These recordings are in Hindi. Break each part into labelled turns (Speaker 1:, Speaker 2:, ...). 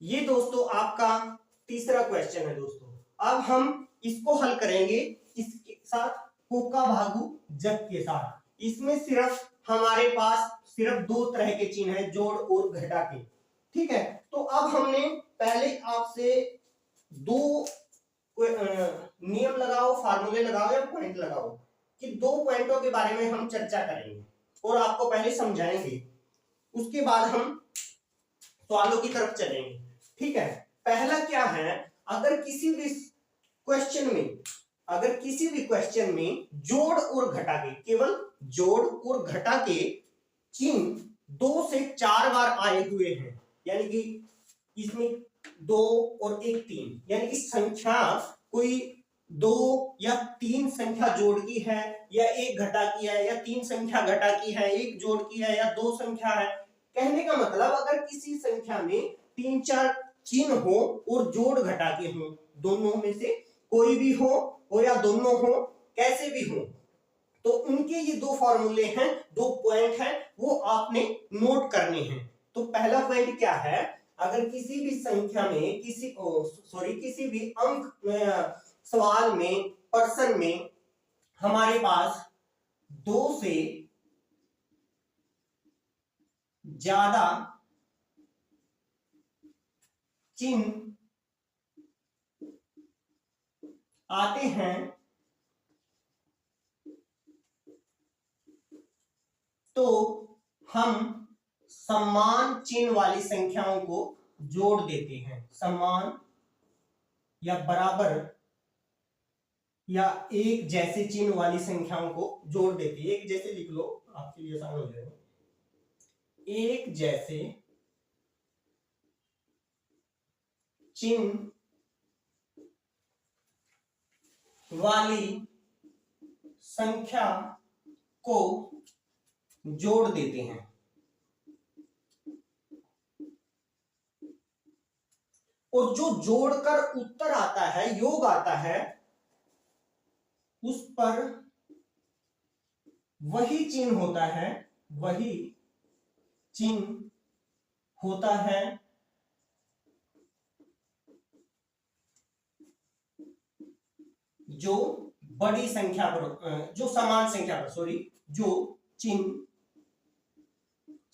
Speaker 1: ये दोस्तों आपका तीसरा क्वेश्चन है दोस्तों। अब हम इसको हल करेंगे इसके साथ कोका भागू जग के साथ। इसमें सिर्फ हमारे पास सिर्फ दो तरह के चिन्ह है, जोड़ और घटा के। ठीक है, तो अब हमने पहले आपसे दो नियम लगाओ, फार्मूले लगाओ या पॉइंट लगाओ कि दो पॉइंटों के बारे में हम चर्चा करेंगे और आपको पहले समझाएंगे, उसके बाद हम सवालों की तरफ चलेंगे। ठीक है, पहला क्या है, अगर किसी भी क्वेश्चन में जोड़ और घटा के, केवल जोड़ और घटा के चिन्ह 2 से 4 बार आए हुए हैं, यानी कि इसमें 2 और 1 3, यानी कि संख्या कोई 2 या 3 संख्या जोड़ की है या 1 घटा की है, या 3 संख्या घटा की है 1 जोड़ की है, या 2 संख्या है। कहने का मतलब अगर किसी संख्या में 3-4 चिन्ह हो और जोड़ घटा के हो, दोनों में से कोई भी हो या दोनों हो, कैसे भी हो, तो उनके ये दो फॉर्मूले हैं, दो पॉइंट हैं, वो आपने नोट करने हैं। तो पहला पॉइंट क्या है, अगर किसी भी संख्या में किसी भी अंक सवाल में, प्रश्न में हमारे पास 2 से ज्यादा चिन्ह आते हैं तो हम समान चिन्ह वाली संख्याओं को जोड़ देते हैं। समान या बराबर या एक जैसे चिन्ह वाली संख्याओं को जोड़ देते हैं। एक जैसे लिख लो, आपके लिए आसान हो जाएगा। एक जैसे चिन्ह वाली संख्या को जोड़ देते हैं। और जो जोड़कर उत्तर आता है, योग आता है, उस पर वही चिन्ह होता है जो बड़ी संख्या पर, जो समान संख्या पर, जो चिन्ह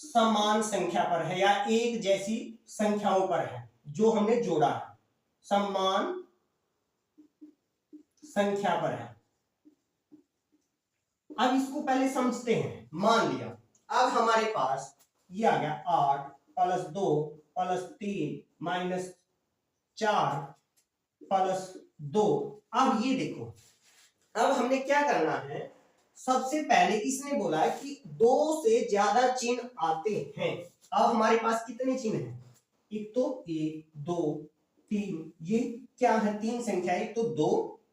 Speaker 1: समान संख्या पर है या एक जैसी संख्याओं पर है, जो हमने जोड़ा है, समान संख्या पर है। अब इसको पहले समझते हैं। मान लिया अब हमारे पास ये आ गया 8 + 2 + 3 - 4 + 2। अब ये देखो, अब हमने क्या करना है, सबसे पहले इसने बोला है कि 2 से ज्यादा चिन्ह आते हैं। अब हमारे पास कितने चिन्ह हैं, एक तो 1 2 3, ये क्या है, 3 संख्या, एक तो 2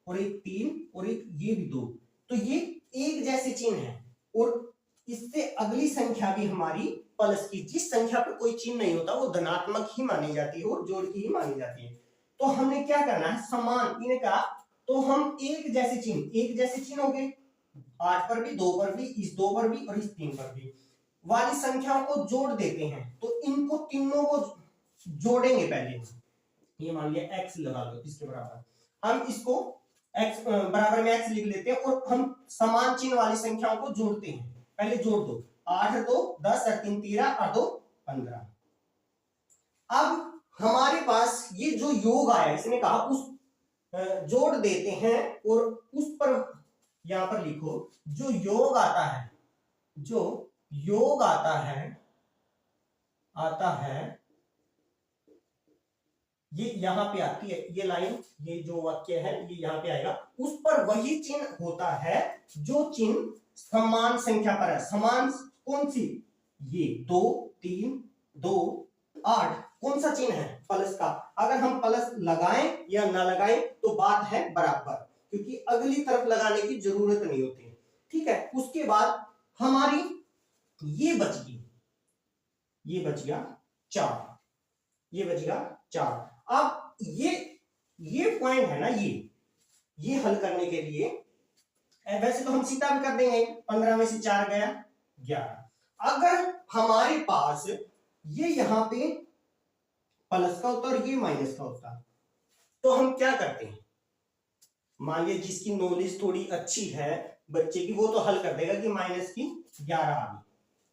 Speaker 1: और एक 3 और एक ये भी 2, तो ये एक जैसे चिन्ह है। और इससे अगली संख्या भी हमारी प्लस की, जिस संख्या पर कोई चिन्ह नहीं होता वो धनात्मक ही मानी जाती है और जोड़ की ही मानी जाती है। तो हमने क्या करना है, समान, इन्हें कहा, तो हम एक जैसे चिन्ह हो गए, 8 पर भी, 2 पर भी, इस 2 पर भी और इस 3 पर भी वाली संख्याओं को जोड़ देते हैं। तो इनको तीनों को जोड़ेंगे पहले। ये मान लिया x लगा लो इसके बराबर, हम इसको x बराबर में x लिख लेते हैं और हम समान चिन्ह वाली संख्याओं को जोड़ते हैं। पहले जोड़ दो, 8 2 10 और 3 13 और 2 15। अब हमारे पास ये जो योग आया, इसने कहा उस जोड़ देते हैं और उस पर यहां पर लिखो, जो योग आता है ये यहां पे आती है, ये लाइन, ये जो वाक्य है ये यहां पे आएगा, उस पर वही चिन्ह होता है जो चिन्ह समान संख्या पर है। समान कौन सी, ये 2 3 2 8, कौन सा चिन्ह है, प्लस का। अगर हम प्लस लगाएं या ना लगाएं तो बात है बराबर, क्योंकि अगली तरफ लगाने की जरूरत नहीं होती। ठीक है, उसके बाद हमारी ये बच गया 4, ये बच गया 4। अब ये पॉइंट है ना, ये हल करने के लिए वैसे तो हम सीधा भी कर देंगे, 15 में से 4 गया 11। अगर हमारे पास ये यहां पे प्लस का होता और ये माइनस का होता। तो हम क्या करते हैं, मान लीजिए जिसकी नॉलेज थोड़ी अच्छी है बच्चे की, वो तो हल कर देगा कि माइनस की 11 आ गई,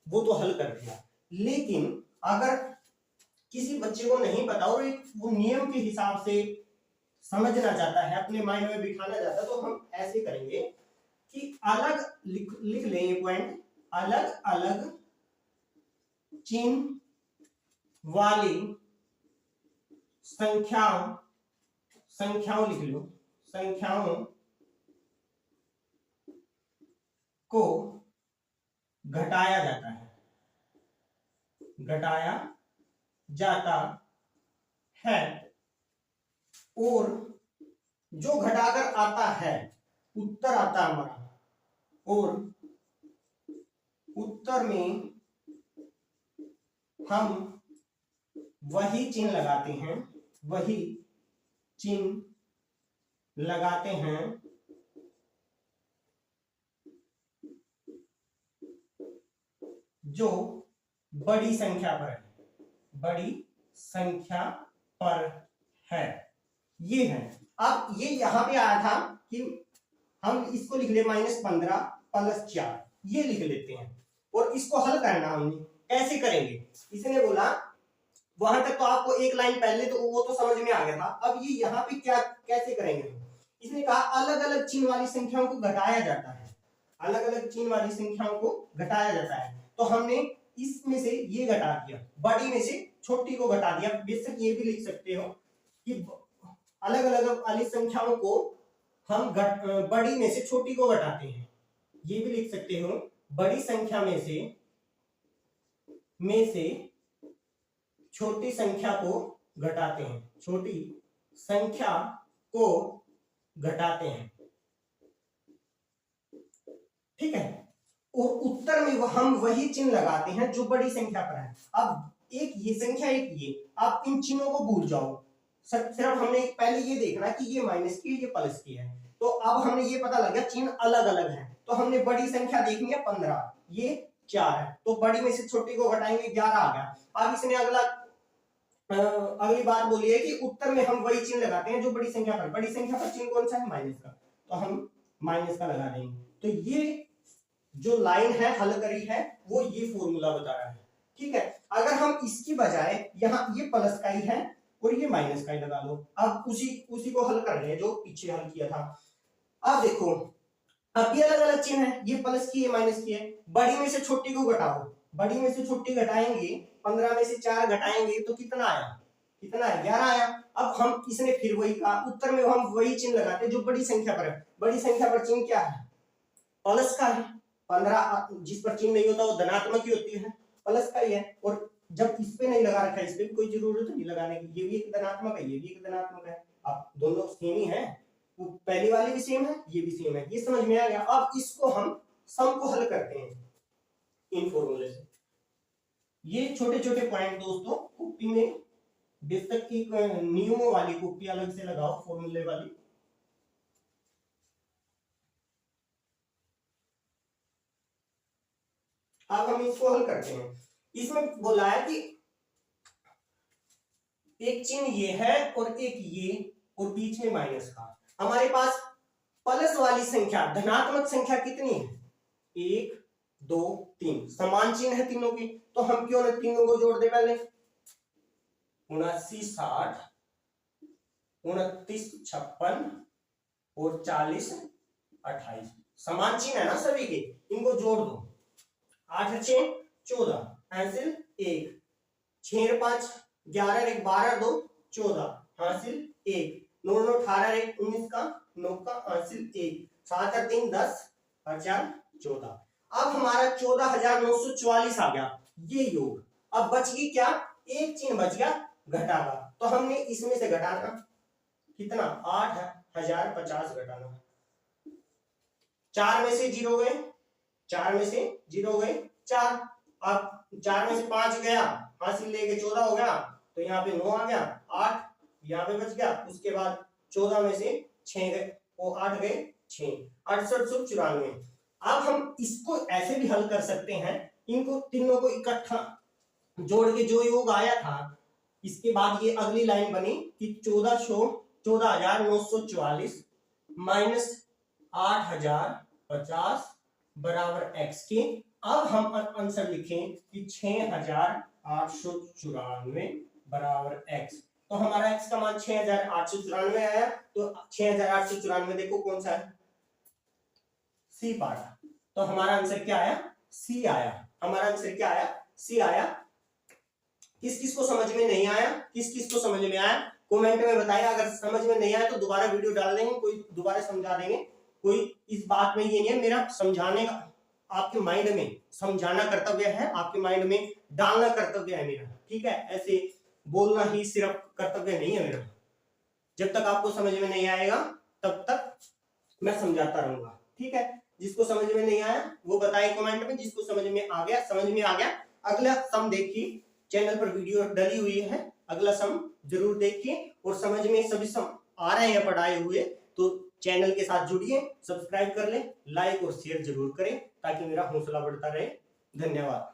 Speaker 1: वो तो हल कर दिया। लेकिन अगर किसी बच्चे को नहीं पता और एक वो नियम के हिसाब से समझना चाहता है, अपने माइंड में बिठाना चाहता है, तो हम ऐसे करेंगे कि अलग लिख लें ये पॉइंट, अलग अलग चिन्ह वाली संख्याओं लिख लो, संख्याओं को घटाया जाता है, घटाया जाता है, और जो घटाकर आता है उत्तर आता हमारा, और उत्तर में हम वही चिन्ह लगाते हैं, वही चिन्ह लगाते हैं जो बड़ी संख्या पर है, बड़ी संख्या पर है। ये है। अब ये यहां पे आया था कि हम इसको लिख ले -15 प्लस 4, ये लिख लेते हैं और इसको हल करना हमने कैसे करेंगे। इसने बोला वहां तक तो आपको एक लाइन पहले तो वो तो समझ में आ गया था, अब ये यहाँ पे क्या कैसे करेंगे। इसने कहा अलग अलग चिन्ह वाली संख्याओं को घटाया जाता है, अलग अलग चिन्ह वाली संख्याओं को घटाया जाता है। तो हमने इसमें से ये घटा दिया, बड़ी में से छोटी को घटा दिया। बेशक ये भी लिख सकते हो कि अलग अलग वाली संख्याओं को हम बड़ी में से छोटी को घटाते हैं, ये भी लिख सकते हो बड़ी संख्या में से छोटी संख्या को घटाते हैं, छोटी संख्या को घटाते हैं, ठीक है। और उत्तर में हम वही चिन्ह लगाते हैं जो बड़ी संख्या पर है। अब एक ये संख्या, एक ये, आप इन चिन्हों को भूल जाओ, सिर्फ हमने पहले ये देखना कि ये माइनस की है, ये प्लस की है। तो अब हमने ये पता लग गया चिन्ह अलग अलग है, तो हमने बड़ी संख्या देखनी है 15, ये 4 है, तो बड़ी में से छोटी को घटाएंगे 11 आ गया। अब इसने अगली बात बोली है कि उत्तर में हम वही चिन्ह लगाते हैं जो बड़ी संख्या पर, बड़ी संख्या पर चिन्ह कौन सा है, माइनस का, तो हम माइनस का लगा देंगे। तो ये जो लाइन है हल करी है वो ये फॉर्मूला बता रहा है, ठीक है। अगर हम इसकी बजाय यहाँ ये प्लस का ही है और ये माइनस का ही लगा लो। अब उसी को हल कर रहे हैं जो पीछे हल किया था। अब देखो अब ये अलग अलग चिन्ह है, ये प्लस की है माइनस की है, बड़ी में से छोटी को घटाओ, बड़ी में से छोटी घटाएंगे, 15 में से 4 घटाएंगे तो कितना आया, कितना है 11 आया। अब हम इसने फिर वही कहा, उत्तर में हम वही चिन्ह लगाते हैं जो बड़ी संख्या पर है। बड़ी संख्या पर चिन्ह क्या है, प्लस का है। 15 जिस पर चिन्ह नहीं होता वो धनात्मक ही होती है, प्लस का ही है। और जब इस पे नहीं लगा रखा है, इस पे भी कोई जरूरत नहीं लगाने की, ये भी एक धनात्मक है, ये भी एक धनात्मक है, अब दोनों सेम ही है, वो पहली वाली भी सेम है, ये भी सेम है, ये समझ में आ गया। अब इसको हम सम को हल करते हैं इन फॉर्मूले से। ये छोटे छोटे पॉइंट दोस्तों कॉपी में बेशक की नियमों वाली कॉपी अलग से लगाओ, फॉर्मूले वाली। अब हम इसको हल करते हैं। इसमें बोला है कि एक चिन्ह ये है और एक ये और बीच में माइनस का। हमारे पास प्लस वाली संख्या धनात्मक संख्या कितनी है, 1 2 3, समान चिन्ह है तीनों की, तो हम क्यों ना तीनों को जोड़ दे पहले, 79 60 29 56 और 40 28, समान चिन्ह है ना सभी के, इनको जोड़ दो। 8 6 14, हासिल 1, 6 5 11 1 12 2 14, हासिल 1, 9 9 18 1 19 का 9 का हासिल 1, 7 8 3 10 और 4 14। अब हमारा 14944 आ गया ये योग। अब बच गई क्या, एक चिन्ह बच गया घटा का, तो हमने इसमें से घटाना कितना, 8050 घटाना, 4 में से 0 गए, 4 में से 0 गए 4, अब 4 में से 5 गया, हासिल लेके 14 हो गया, तो यहाँ पे 9 आ गया, 8 यहाँ पे बच गया, उसके बाद 14 में से 6 गए, वो 8 गए 6, 6894। अब हम इसको ऐसे भी हल कर सकते हैं, इनको तीनों को इकट्ठा जोड़ के जो योग आया था इसके बाद ये अगली लाइन बनी कि 14,944 माइनस 8,050 बराबर x के। अब हम आंसर लिखें कि 6,894 बराबर x। तो हमारा x का मान 6,894 आया। तो 6,894 देखो कौन सा है, सी पार्ट। तो हमारा आंसर क्या आया, सी आया। हमारा आंसर क्या आया, सी आया। किस किस को समझ में नहीं आया, किस किस को समझ में आया कमेंट में बताएं। अगर समझ में नहीं आया तो दोबारा वीडियो डाल देंगे, कोई दोबारा समझा देंगे। कोई इस बात में ये नहीं है, मेरा समझाने का आपके माइंड में समझाना कर्तव्य है, आपके माइंड में डालना कर्तव्य है मेरा, ठीक है। ऐसे बोलना ही सिर्फ कर्तव्य नहीं है मेरा। जब तक आपको समझ में नहीं आएगा तब तक मैं समझाता रहूंगा, ठीक है। जिसको समझ में नहीं आया वो बताए कमेंट में, जिसको समझ में आ गया समझ में आ गया। अगला सम देखिए, चैनल पर वीडियो डली हुई है, अगला सम जरूर देखिए। और समझ में सभी सम आ रहे हैं पढ़ाए हुए तो चैनल के साथ जुड़िए, सब्सक्राइब कर लें, लाइक और शेयर जरूर करें ताकि मेरा हौसला बढ़ता रहे। धन्यवाद।